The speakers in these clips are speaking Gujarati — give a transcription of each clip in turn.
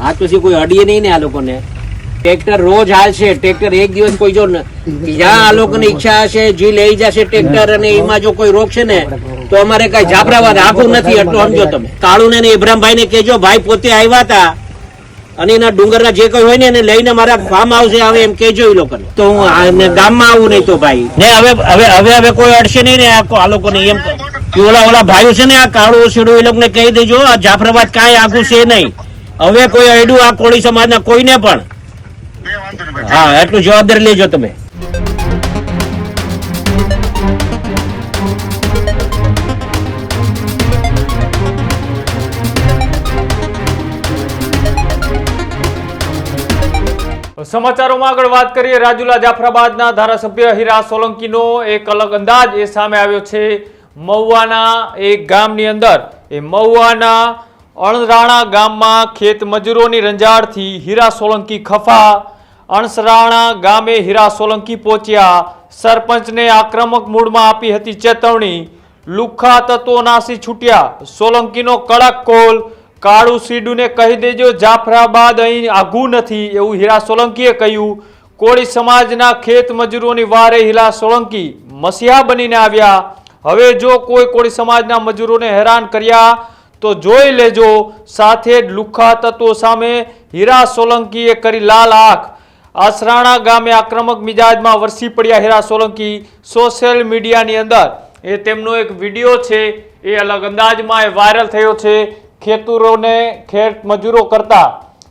આ પછી કોઈ અડીએ નહીં ને આ લોકોને. ટ્રેક્ટર રોજ હાલશે. ટ્રેક્ટર એક દિવસ કોઈ જો જ્યાં આ લોકોની ઈચ્છા હશે જે લઈ જશે ટ્રેક્ટર, અને એમાં જો કોઈ રોકશે ને તો અમારે કઈ જાફરાબાદ આખું નથી. એટલું સમજો તમે. કાળુ ને ઇબ્રાહીમભાઈ ને કેજો, ભાઈ પોતે આવ્યા હતા અને એના ડુંગરના જે કઈ હોય ને એને લઈને મારા ફાર્મ હાઉસે આવે એમ કેજો એ લોકોને. તો હું ગામમાં આવું નહીં તો ભાઈ ને હવે કોઈ અડશે નહીં ને આ લોકોને. એમ ઓલા ભાઈઓ છે ને આ કાળું સીડું એ લોકોને કહી દેજો, આ જાફરાબાદ કાંઈ આખું છે નહીં. હવે કોઈ અડ્યું આ કોળી સમાજના કોઈને પણ. હા, એટલું જવાબદારી લેજો તમે. સમાચારોમાં આગળ વાત કરીએ. રાજુલા જાફરાબાદના ધારાસભ્ય હીરા સોલંકીનો એક અલગ અંદાજ એ સામે આવ્યો છે. મહુવાના એક ગામની અંદર, એ મહુવાના અણરાણા ગામમાં ખેત મજૂરોની રંજાડથી હીરા સોલંકી ખફા. અણસરાણા ગામે હીરા સોલંકી પહોંચ્યા. સરપંચને આક્રમક મૂડમાં આપી હતી ચેતવણી. લુખ્ખા તત્વો નાસી છૂટ્યા. સોલંકીનો કડક કોલ. કાળુ સીડુને કહી દેજો જાફરાબાદ અહીં આઘું નથી, એવું હીરા સોલંકીએ કહ્યું. કોળી સમાજના ખેત મજૂરોની વારે હીરા સોલંકી મસીહા બનીને આવ્યા. હવે જો કોઈ કોળી સમાજના મજૂરોને હેરાન કર્યા તો જોઈ લેજો. સાથે જ લુખ્ખા તત્વો સામે હીરા સોલંકીએ કરી લાલ આંખ. આસરાણા ગામે આક્રમક મિજાજમાં વરસી પડ્યા હીરા સોલંકી. સોશિયલ મીડિયાની અંદર એ તેમનો એક વિડીયો છે એ અલગ અંદાજમાં એ વાયરલ થયો છે. ખેતરોને ખેત મજૂરો કરતા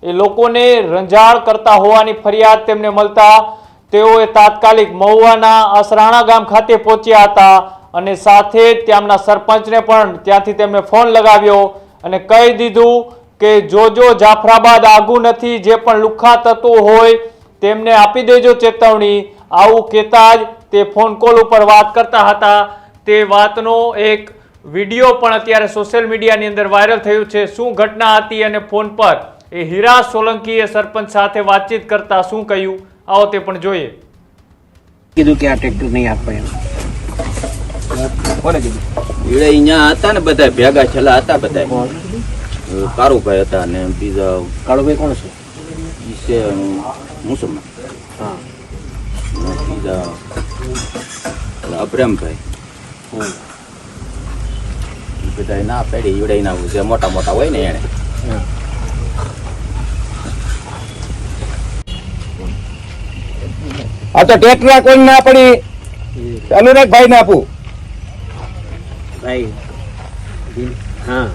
એ લોકોને રંજાડ કરતા હોવાની ફરિયાદ તેમને મળતા તેઓએ તાત્કાલિક મહુવાના આસરાણા ગામ ખાતે પહોંચ્યા હતા અને સાથે જ ત્યાંના સરપંચને પણ ત્યાંથી તેમને ફોન લગાવ્યો અને કહી દીધું કે જોજો જાફરાબાદ આઘું નથી. જે પણ લુખ્ખા તત્વો હોય તેમને આપી દેજો ચેતવણી. આવું કહેતા જ તે ફોન કોલ ઉપર વાત કરતા હતા. તે વાતનો એક વિડીયો પણ અત્યારે સોશિયલ મીડિયાની અંદર વાયરલ થયું છે. શું ઘટના હતી અને ફોન પર એ હીરા સોલંકીએ સરપંચ સાથે વાતચીત કરતા શું કહ્યું, આવો તે પણ જોઈએ. કીધું કે આ ટ્રેક્ટર નહીં આપવા એમ. કોને કીધું? ઈડે અહીંયા હતા ને બધા ભેગા છેલ્લા હતા બધા. કારુભાઈ હતા ને બીજા. કાળુભાઈ કોણ છે? ઈ છે મુસલમાન. હા. બીજા અબ્રામભાઈ. બધા ના પેડી ઈવડે ના જે મોટા મોટા હોય ને એને. આ તો ટ્રેક્ટર કોઈ ના પડી, અનુરાગભાઈ ને આપું ભાઈ. હા,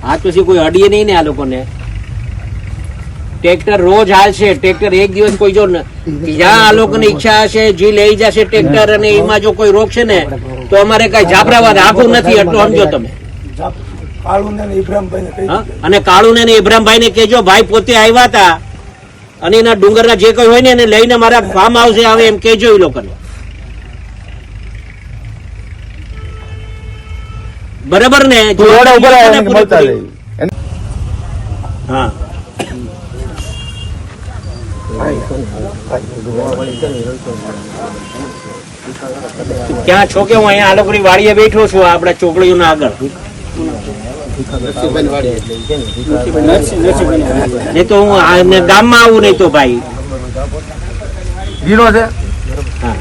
આ પછી કોઈ અડીએ નહીં ને આ લોકોને. ટ્રેક્ટર રોજ હાલશે. ટ્રેક્ટર એક દિવસ કોઈ જો જ્યાં આ લોકોની ઈચ્છા હશે જે લઈ જશે ટ્રેક્ટર, અને એમાં જો કોઈ રોકશે ને તો અમારે કઈ જાફરાબાદ આખું નથી. એટલું સમજો તમે. અને કાળુ ને ઇબ્રાહીમભાઈ ને કેજો, ભાઈ પોતે આવ્યા હતા અને એના ડુંગરના જે કઈ હોય ને એને લઈને મારા ફાર્મ હાઉસે આવે એમ કેજો એ લોકોને. બરાબર ને? હા, ક્યાં છો કે હું અહીંયા આ લોકોની વાડીએ બેઠો છું આપડા ચોકડીઓના આગળ. નહીં તો હું ગામમાં આવું નહીં તો ભાઈ. ગીરો છે. હા,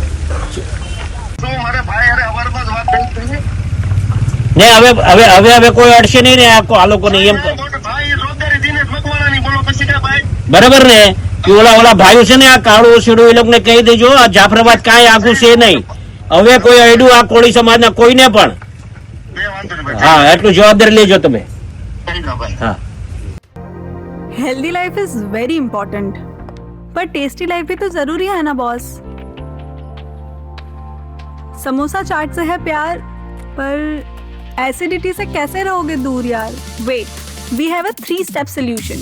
ને હવે કોઈ અડશે નહીં ને આ લોકોને. એમ બરાબર ને? ઓલા ભાઈઓ છે ને આ કાળું સીડું એ લોકોને કહી દેજો, આ જાફરાબાદ કાંઈ આખું છે નહીં. હવે કોઈ અડ્યું આ કોળી સમાજના કોઈને પણ. હા, એટલું જવાબદારી લેજો તમે. હા. Healthy life is very important, पर टेस्टी लाइफ भी तो जरूरी है ना बॉस. समोसा चाट से है प्यार, पर एसिडिटी से कैसे रहोगे दूर यार. Wait, we have a 3-step solution.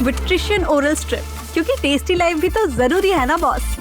विट्रिशियन ओरल स्ट्रिप, क्योंकि टेस्टी लाइफ भी तो जरूरी है ना बॉस.